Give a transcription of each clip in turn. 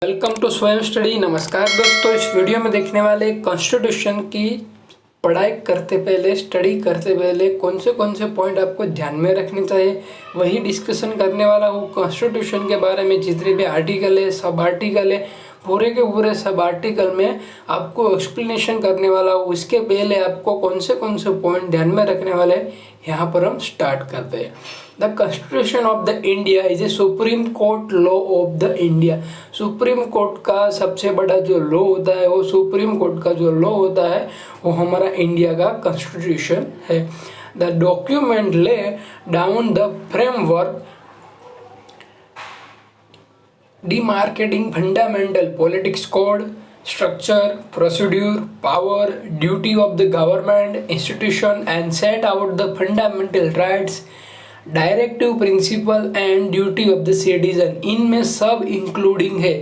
Welcome to स्वयं study. नमस्कार दोस्तों, इस वीडियो में देखने वाले कॉन्स्टिट्यूशन की पढ़ाई करते पहले, स्टडी करते पहले कौन से पॉइंट आपको ध्यान में रखने चाहिए वही डिस्कशन करने वाला हूँ। कॉन्स्टिट्यूशन के बारे में जितने भी आर्टिकल है, सब आर्टिकल है, पूरे के पूरे सब आर्टिकल में आपको एक्सप्लेनेशन करने वाला हूँ। उसके पहले आपको कौन से पॉइंट ध्यान में रखने वाले हैं, यहाँ पर हम स्टार्ट करते हैं। The constitution of the India is a supreme court law of the India. Supreme court का सबसे बड़ा जो लॉ होता है, वो सुप्रीम कोर्ट का जो लॉ होता है वो हमारा इंडिया का कॉन्स्टिट्यूशन है। The document lay down the framework demarcating fundamental politics code, structure, procedure, power, duty of the government, institution and set out the fundamental rights, directive principle and duty of the citizen। इनमें सब including है।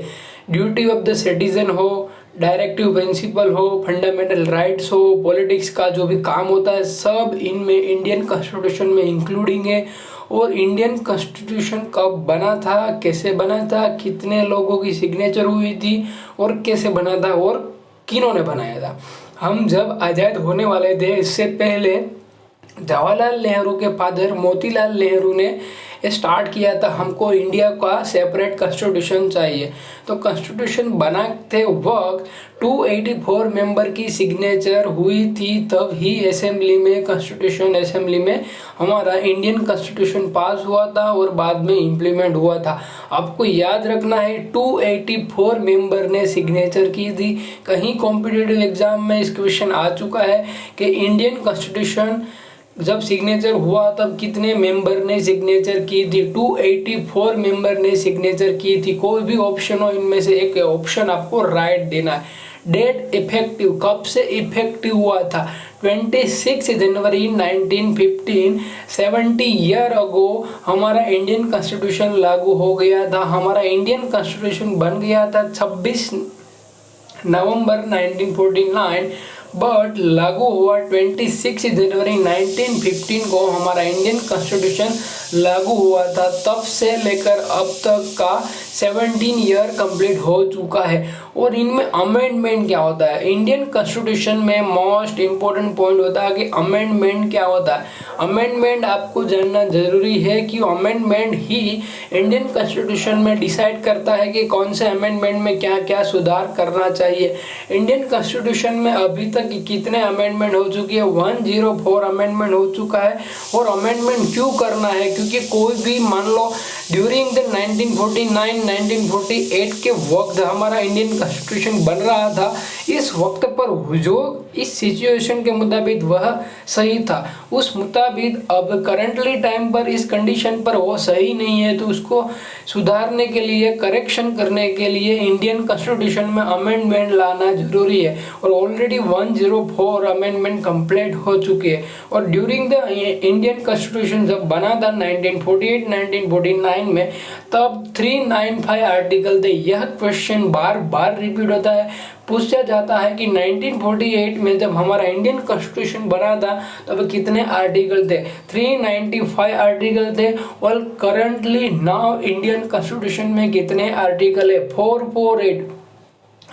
Duty of the citizen हो, directive principle हो, fundamental rights हो, politics का जो भी काम होता है, सब इनमें इंडियन कॉन्स्टिट्यूशन में इंक्लूडिंग है। और इंडियन कॉन्स्टिट्यूशन कब बना था, कैसे बना था, कितने लोगों की सिग्नेचर हुई थी और कैसे बना था और किन्होंने बनाया था। हम जब आज़ाद होने वाले थे, इससे पहले जवाहरलाल नेहरू के फादर मोतीलाल नेहरू ने स्टार्ट किया था, हमको इंडिया का सेपरेट कॉन्स्टिट्यूशन चाहिए। तो कॉन्स्टिट्यूशन बनाते वक्त 284 मेंबर की सिग्नेचर हुई थी, तब ही असेंबली में, कॉन्स्टिट्यूशन असेंबली में हमारा इंडियन कॉन्स्टिट्यूशन पास हुआ था और बाद में इम्प्लीमेंट हुआ था। आपको याद रखना है 284 मेंबर ने सिग्नेचर की थी। कहीं कॉम्पिटिटिव एग्जाम में इस क्वेश्चन आ चुका है कि इंडियन कॉन्स्टिट्यूशन जब सिग्नेचर हुआ तब कितने मेंबर ने सिग्नेचर की थी। 284 मेंबर ने सिग्नेचर की थी। कोई भी ऑप्शन हो, इनमें से एक ऑप्शन आपको राइट देना है। डेट इफेक्टिव, कब से इफेक्टिव हुआ था? 26 जनवरी 1915, 70 ईयर अगो हमारा इंडियन कॉन्स्टिट्यूशन लागू हो गया था। हमारा इंडियन कॉन्स्टिट्यूशन बन गया था 26 नवंबर 1949, बट लागू हुआ 26 जनवरी 1915 को हमारा इंडियन कॉन्स्टिट्यूशन लागू हुआ था। तब से लेकर अब तक का 17 ईयर कंप्लीट हो चुका है। और इनमें अमेंडमेंट क्या होता है? इंडियन कॉन्स्टिट्यूशन में मोस्ट इम्पोर्टेंट पॉइंट होता है कि अमेंडमेंट क्या होता है। अमेंडमेंट आपको जानना जरूरी है कि अमेंडमेंट ही इंडियन कॉन्स्टिट्यूशन में डिसाइड करता है कि कौन से अमेंडमेंट में क्या क्या सुधार करना चाहिए। इंडियन कॉन्स्टिट्यूशन में अभी तक कितने अमेंडमेंट हो चुकी है? 104 अमेंडमेंट हो चुका है। और अमेंडमेंट क्यों करना है? क्योंकि कोई भी, मान लो ड्यूरिंग द 1949 1948 के वक्त हमारा इंडियन कॉन्स्टिट्यूशन बन रहा था, इस वक्त पर जो इस सिचुएशन के मुताबिक वह सही था, उस मुताबिक अब करंटली टाइम पर इस कंडीशन पर वो सही नहीं है, तो उसको सुधारने के लिए, करेक्शन करने के लिए इंडियन कॉन्स्टिट्यूशन में अमेंडमेंट लाना जरूरी है। और ऑलरेडी 104 अमेंडमेंट कंप्लीट हो चुके हैं। और ड्यूरिंग द इंडियन कॉन्स्टिट्यूशन जब बना था 1948 1949 में, तब 395 आर्टिकल थे। यह क्वेश्चन बार बार रिपीट होता है, पूछा जाता है कि 1948 में जब हमारा इंडियन कॉन्स्टिट्यूशन बना था तब कितने आर्टिकल थे? 395 आर्टिकल थे। और करंटली नाउ इंडियन कॉन्स्टिट्यूशन में कितने आर्टिकल है? 448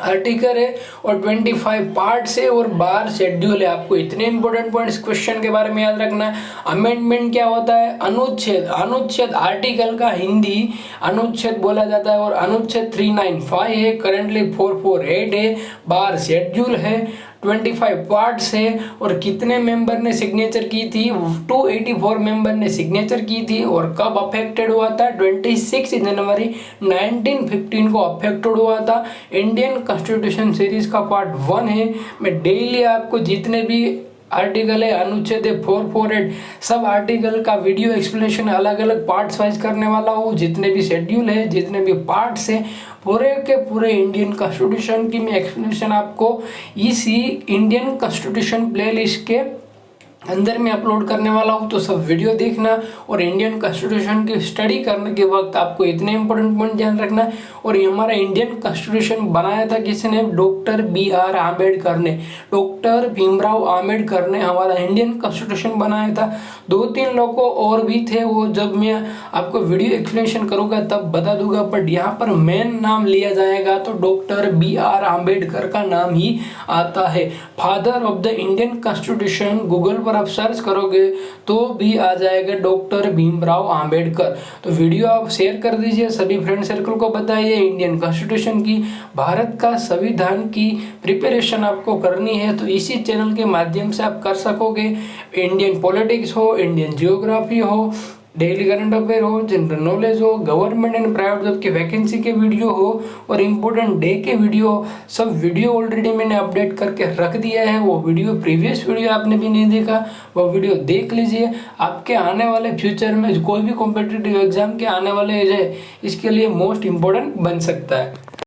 आर्टिकल है और 25 पार्ट्स है और 12 शेड्यूल है। आपको इतने इंपॉर्टेंट पॉइंट्स क्वेश्चन के बारे में याद रखना है। अमेंडमेंट क्या होता है? अनुच्छेद। अनुच्छेद आर्टिकल का हिंदी अनुच्छेद बोला जाता है। और अनुच्छेद 395 है, करंटली 448 है, 12 शेड्यूल है, 25 पार्ट्स है। और कितने मेंबर ने सिग्नेचर की थी? 284 मेंबर ने सिग्नेचर की थी। और कब अफेक्टेड हुआ था? 26 जनवरी 1915 को अफेक्टेड हुआ था। इंडियन कॉन्स्टिट्यूशन सीरीज का पार्ट 1 है। मैं डेली आपको जितने भी आर्टिकल है, अनुच्छेद 448, सब आर्टिकल का वीडियो एक्सप्लेनेशन अलग अलग पार्ट्स वाइज करने वाला हूँ। जितने भी शेड्यूल है, जितने भी पार्ट्स हैं, पूरे के पूरे इंडियन कॉन्स्टिट्यूशन की मैं एक्सप्लेनेशन आपको इसी इंडियन कॉन्स्टिट्यूशन प्लेलिस्ट के अंदर में अपलोड करने वाला हूँ, तो सब वीडियो देखना। और इंडियन कॉन्स्टिट्यूशन की स्टडी करने के वक्त आपको इतने इंपॉर्टेंट पॉइंट ध्यान रखना है। और ये हमारा इंडियन कॉन्स्टिट्यूशन बनाया था किसने? Doctor B.R. आम्बेडकर ने। डॉक्टर भीमराव आम्बेडकर ने हमारा इंडियन कॉन्स्टिट्यूशन बनाया था। 2-3 लोग और भी थे, वो जब मैं आपको वीडियो एक्सप्लेनेशन करूंगा तब बता दूंगा, बट यहाँ पर मेन नाम लिया जाएगा तो डॉक्टर B.R. आम्बेडकर का नाम ही आता है। Father of the Indian constitution Google पर आप सर्च करोगे तो भी आ जाएगा डॉक्टर भीमराव आम्बेडकर। तो वीडियो आप शेयर कर दीजिए, सभी फ्रेंड सर्कल को बताइए। इंडियन कॉन्स्टिट्यूशन की, भारत का संविधान की प्रिपरेशन आपको करनी है तो इसी चैनल के माध्यम से आप कर सकोगे। इंडियन पॉलिटिक्स हो, इंडियन जियोग्राफी हो, डेली करंट अफेयर हो, जनरल नॉलेज हो, गवर्नमेंट एंड प्राइवेट जॉब की वैकेंसी के वीडियो हो और इम्पोर्टेंट डे के वीडियो, सब वीडियो ऑलरेडी मैंने अपडेट करके रख दिया है। वो वीडियो, प्रीवियस वीडियो आपने भी नहीं देखा, वो वीडियो देख लीजिए। आपके आने वाले फ्यूचर में कोई भी कॉम्पिटिटिव एग्जाम के आने वाले है इसके लिए मोस्ट इम्पोर्टेंट बन सकता है।